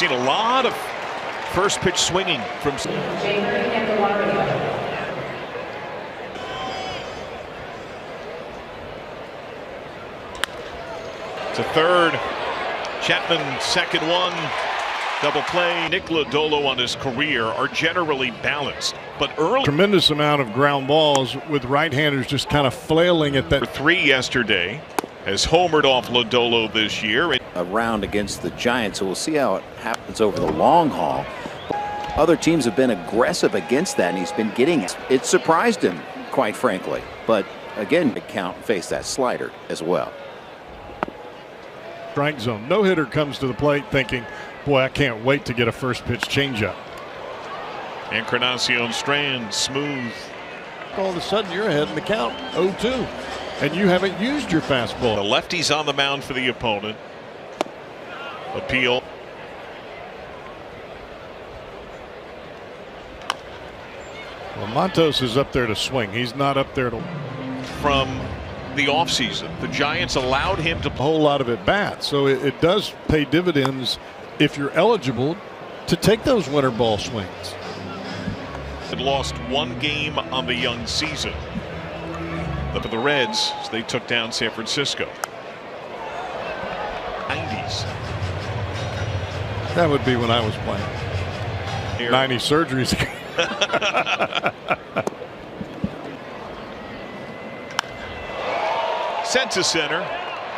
seen a lot of first pitch swinging from. To third, Chapman second one. Double play. Nick Lodolo on his career are generally balanced, but early. Tremendous amount of ground balls with right-handers just kind of flailing at that. 3 yesterday, has homered off Lodolo this year. A round against the Giants, so we'll see how it happens over the long haul. Other teams have been aggressive against that, and he's been getting it. It surprised him, quite frankly. But again, the count and face that slider as well. Strike zone. No hitter comes to the plate thinking, boy, I can't wait to get a first pitch changeup. Encarnacion Strand, smooth. All of a sudden, you're ahead in the count, 0-2, and you haven't used your fastball. The lefty's on the mound for the opponent. Appeal. Well, Montos is up there to swing. He's not up there to. From the offseason, the Giants allowed him to a whole lot of at bats, so it does pay dividends if you're eligible to take those winter ball swings. Had lost 1 game on the young season. But for the Reds, they took down San Francisco. 90s. That would be when I was playing. Here. 90 surgeries. Sent to center.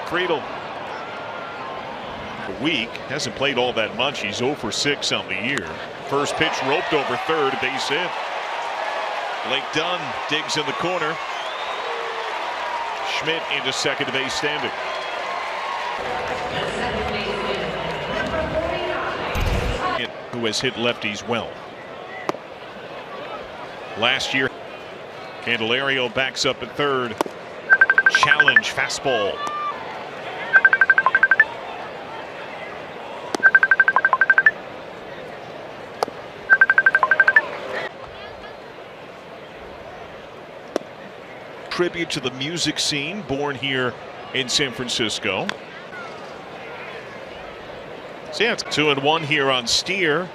Friedel. A week. Hasn't played all that much. He's 0 for 6 on the year. First pitch roped over third. Base hit. Blake Dunn digs in the corner. Schmidt into second base standing. Who has hit lefties well. Last year, Candelario backs up at third. Challenge fastball. Tribute to the music scene born here in San Francisco. So yeah, it's 2-1 here on Steer,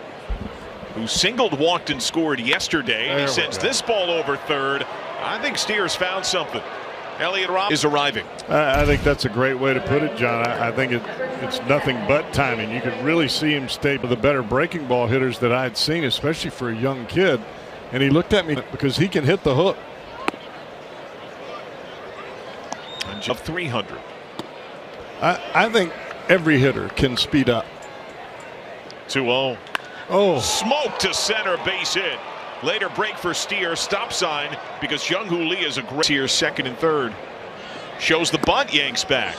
who singled, walked, and scored yesterday. He sends this ball over third. I think Steer's found something. Elliott Rob is arriving. I think that's a great way to put it, John. I think it's nothing but timing. You could really see him stay with the better breaking ball hitters that I'd seen, especially for a young kid. And he looked at me because he can hit the hook. Of 300. I think every hitter can speed up. 2-0. Oh. Smoke to center, base hit. Later break for Steer, stop sign because Young-Hoo Lee is a great here, second and third. Shows the bunt, yanks back.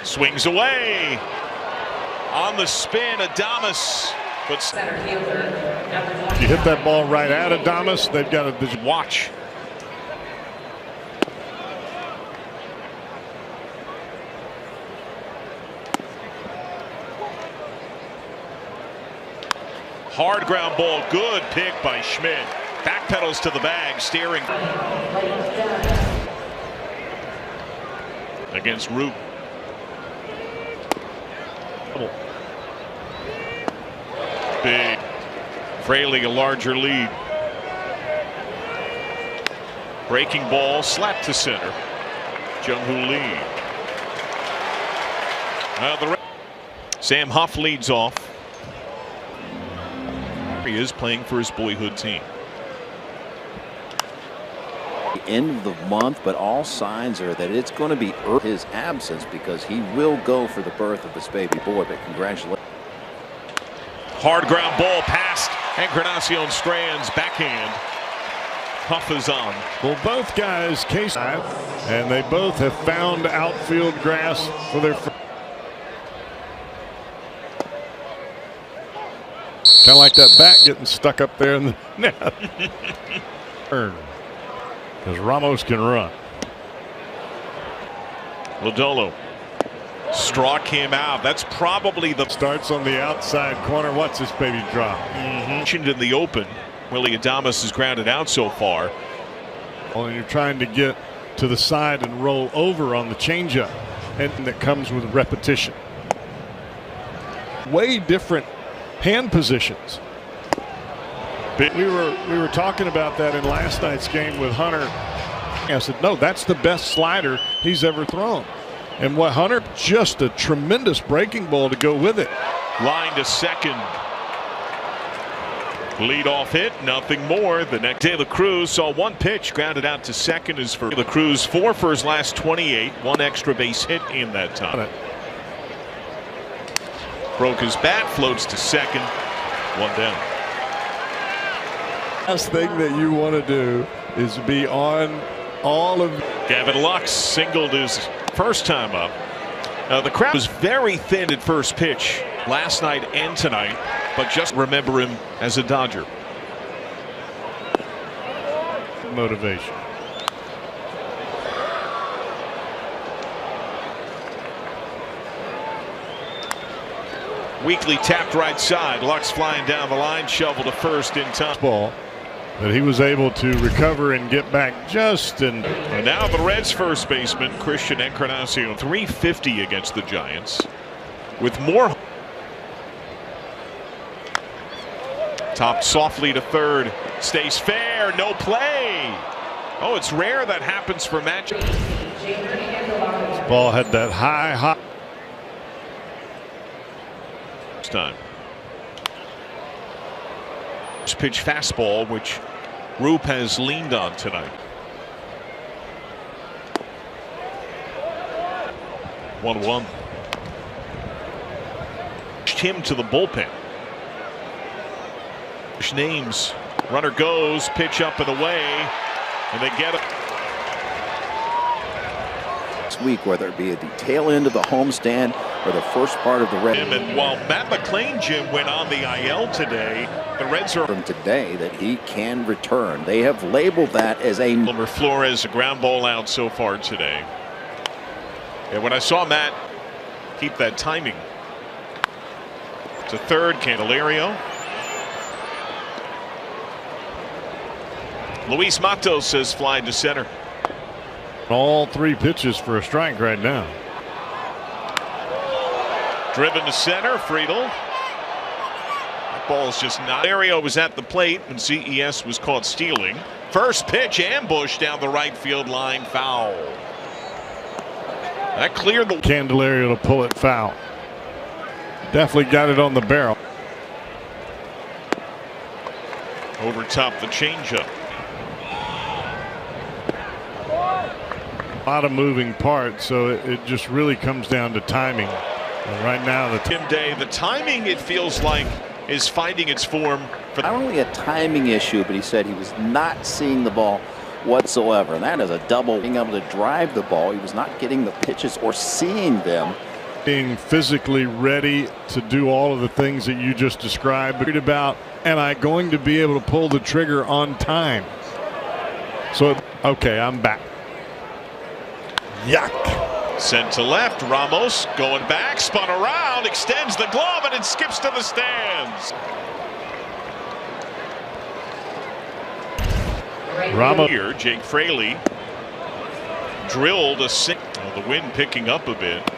Swings away. On the spin, Adames. But you hit that ball right at Adames, they've got to watch. Hard ground ball, good pick by Schmidt. Backpedals to the bag, steering against Root. Big. Fraley a larger lead. Breaking ball, slap to center. Young-Hoo Lee. Sam Huff leads off. He is playing for his boyhood team. End of the month, but all signs are that it's going to be his absence because he will go for the birth of this baby boy. But congratulations. Hard ground ball past Encarnacion Strand's backhand. Huff is on. Well, both guys case and they both have found outfield grass for their. Kind of like that bat getting stuck up there in the net. Because Ramos can run. Lodolo. Straw came out. That's probably the starts on the outside corner. Watch this baby drop. Mentioned in the open. Willie Adames has grounded out so far. Well, and you're trying to get to the side and roll over on the changeup. and that comes with repetition. Way different hand positions. We were talking about that in last night's game with Hunter. I said, no, that's the best slider he's ever thrown. And what Hunter, just a tremendous breaking ball to go with it. Line to second. Leadoff hit, nothing more. The next De La Cruz saw one pitch grounded out to second. Is for De La Cruz, 4 for his last 28, one extra base hit in that time. Broke his bat, floats to second, one down. Last thing that you want to do is be on all of. Gavin Lux singled his first time up. The crowd was very thin at first pitch last night and tonight, but just remember him as a Dodger. Motivation. Weekly tapped right side. Lux flying down the line, shovel to first in time. Ball that he was able to recover and get back just in. And now the Reds first baseman Christian Encarnacion, 350 against the Giants with more. Topped softly to third, stays fair, no play. Oh, it's rare that happens for Matt. This ball had that high time. Pitch fastball, which Roop has leaned on tonight. 1-1. Him to the bullpen. Names. Runner goes, pitch up and away, and they get it. This week, whether it be at the tail end of the homestand or the first part of the Red. And while Matt McClain, Jim, went on the IL today, the Reds are from today that he can return. They have labeled that as a. Flores, a ground ball out so far today. And when I saw Matt keep that timing to third, Candelario. Luis Matos says fly to center. All 3 pitches for a strike right now. Driven to center, Friedel. That ball's just not. Candelario was at the plate when CES was caught stealing. First pitch, ambush down the right field line, foul. That cleared the. Candelario to pull it foul. Definitely got it on the barrel. Over top the changeup. A lot of moving parts, so it just really comes down to timing. And right now, the timing, it feels like, is finding its form. For not only a timing issue, but he said he was not seeing the ball whatsoever. And that is a double. Being able to drive the ball, he was not getting the pitches or seeing them. Being physically ready to do all of the things that you just described. But about, am I going to be able to pull the trigger on time? So, okay, I'm back. Yuck. Sent to left. Ramos going back, spun around, extends the glove, and it skips to the stands. Ramos here. Jake Fraley drilled a sink. The wind picking up a bit.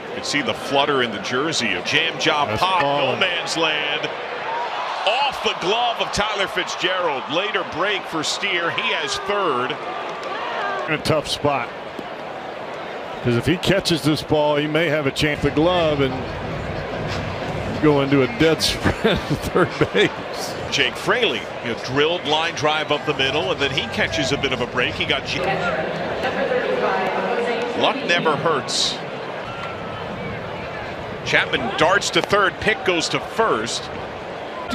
You can see the flutter in the jersey of Jam Job Pop. No man's land. Off the glove of Tyler Fitzgerald. Later break for Steer. He has third. In a tough spot. Because if he catches this ball, he may have a chance to glove and go into a dead sprint to third base. Jake Fraley, drilled line drive up the middle, and then he catches a bit of a break. He got luck never hurts. Chapman darts to third, pick goes to first.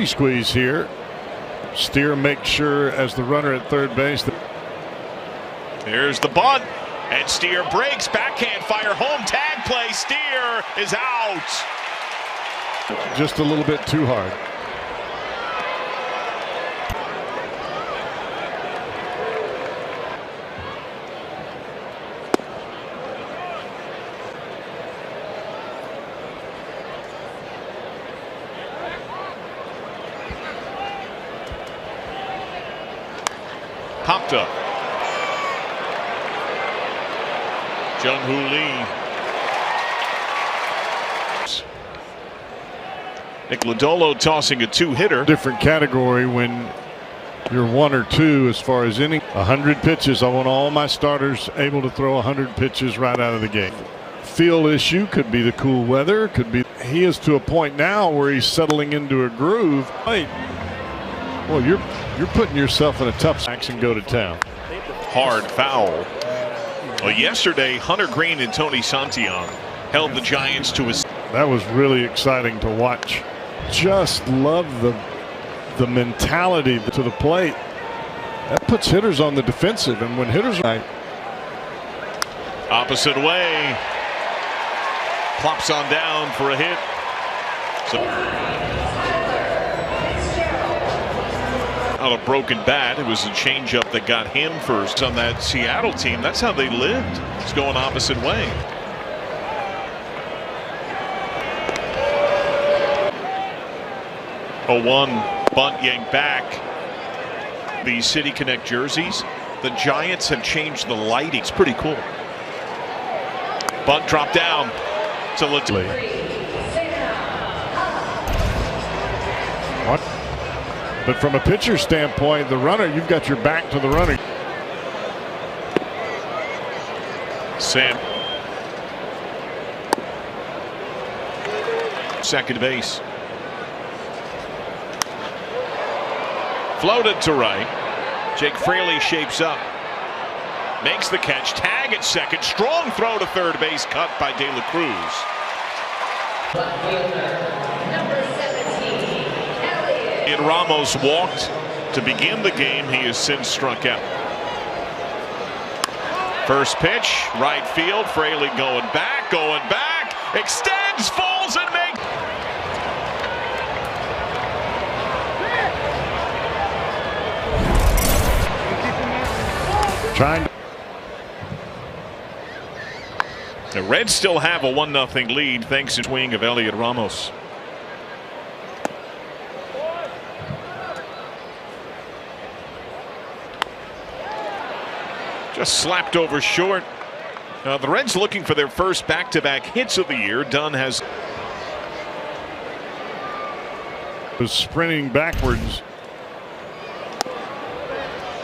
Squeeze here. Steer makes sure as the runner at third base. There's the bunt. And Steer breaks, backhand fire, home tag play. Steer is out. Just a little bit too hard. Popped up. Jung-Hoo Lee Lodolo tossing a 2-hitter. Different category when you're 1 or 2 as far as inning. 100 pitches. I want all my starters able to throw 100 pitches right out of the gate. Feel issue could be the cool weather. Could be he is to a point now where he's settling into a groove. Wait, well, you're putting yourself in a tough spot and go to town. Hard foul. Well, yesterday Hunter Green and Tony Santillan held the Giants to his. That was really exciting to watch. Just love the mentality to the plate. That puts hitters on the defensive, and when hitters are opposite way, plops on down for a hit. So on a broken bat, it was a changeup that got him first on that Seattle team. That's how they lived. It's going opposite way. A 1 bunt yanked back. The City Connect jerseys. The Giants have changed the lighting. It's pretty cool. Bunt dropped down to Lately. What? But from a pitcher standpoint, the runner, you've got your back to the runner. Sam. Second base. Floated to right. Jake Fraley shapes up. Makes the catch. Tag at second. Strong throw to third base. Cut by De La Cruz. And Ramos walked to begin the game. He has since struck out. First pitch. Right field. Fraley going back. Extends. Falls and makes. Trying. The Reds still have a 1-0 lead thanks to the swing of Elliot Ramos. Just slapped over short. The Reds looking for their first back-to-back hits of the year. Dunn has was sprinting backwards,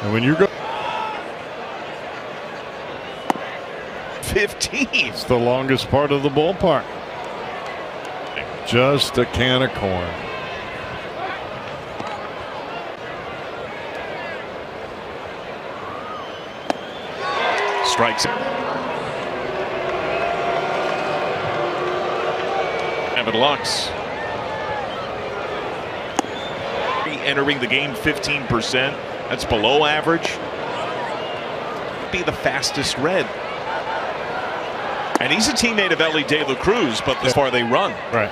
and when you go 15. It's the longest part of the ballpark. Just a can of corn. Strikes. Evan Lux. Entering the game 15%. That's below average. Be the fastest Red. And he's a teammate of Ellie De La Cruz, but as far they run. Right.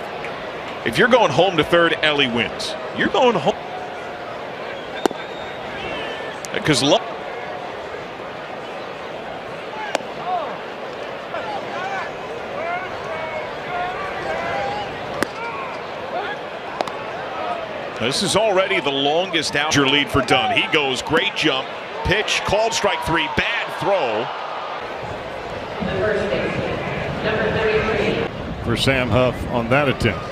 If you're going home to third, Ellie wins. You're going home. Because this is already the longest out your lead for Dunn. He goes, great jump. Pitch, called strike 3, bad throw. For Sam Huff on that attempt.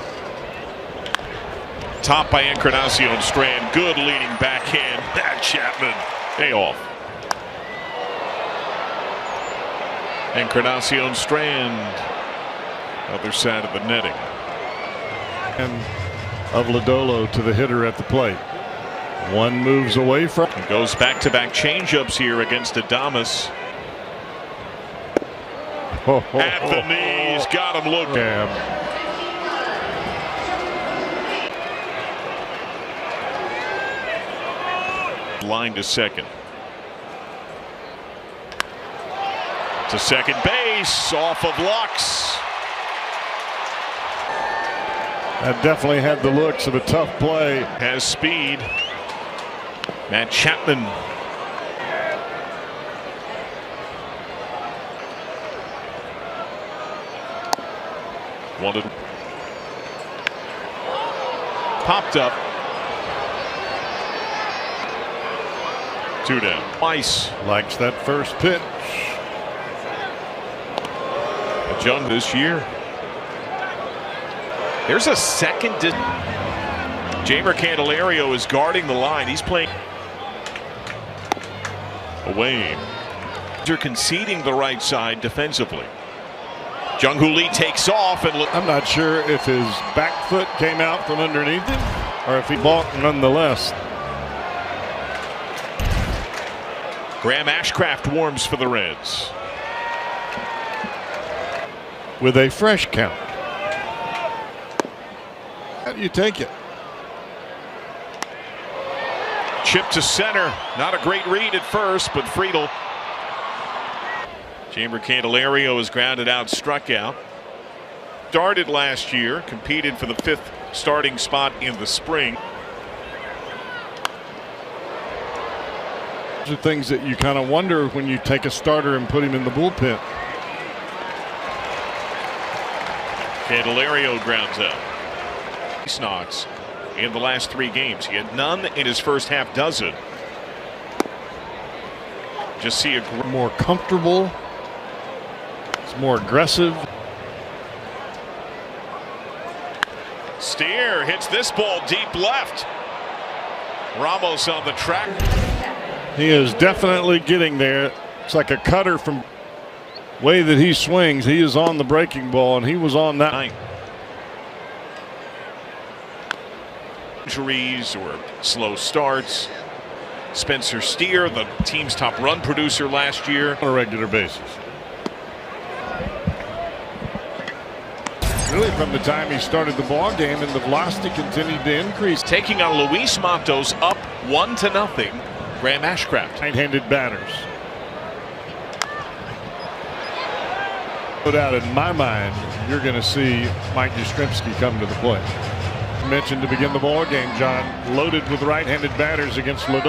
Top by Encarnacion Strand. Good leading backhand. That Chapman. Day off. Encarnacion Strand. Other side of the netting. And of Lodolo to the hitter at the plate. One moves away from. He goes back-to-back changeups here against Adames. At the knees, got him looking. Line to second. To second base, off of Lux. That definitely had the looks of a tough play. Has speed. Matt Chapman. Wanted. Popped up. 2 down. Twice. Likes that first pitch. Young this year. There's a second. Jeimer Candelario is guarding the line. He's playing away. They're conceding the right side defensively. Jung-Hoo Lee takes off and I'm not sure if his back foot came out from underneath him or if he balked nonetheless. Graham Ashcraft warms for the Reds with a fresh count. How do you take it? Chip to center. Not a great read at first, but Friedel. Jeimer Candelario is grounded out, struck out. Started last year, competed for the 5th starting spot in the spring. Those are things that you kind of wonder when you take a starter and put him in the bullpen. Candelario grounds out. Knocks in the last 3 games. He had none in his first half dozen. Just see a more comfortable. It's more aggressive. Steer hits this ball deep left. Ramos on the track. He is definitely getting there. It's like a cutter from way that he swings. He is on the breaking ball, and he was on that night. Injuries or slow starts. Spencer Steer, the team's top run producer last year, on a regular basis. Really, from the time he started the ball game, and the velocity continued to increase. Taking on Luis Matos, up 1-0. Graham Ashcraft. Right-handed batters. No doubt in my mind, you're going to see Mike Yastrzemski come to the plate. Mentioned to begin the ball game, John, loaded with right-handed batters against Lodon.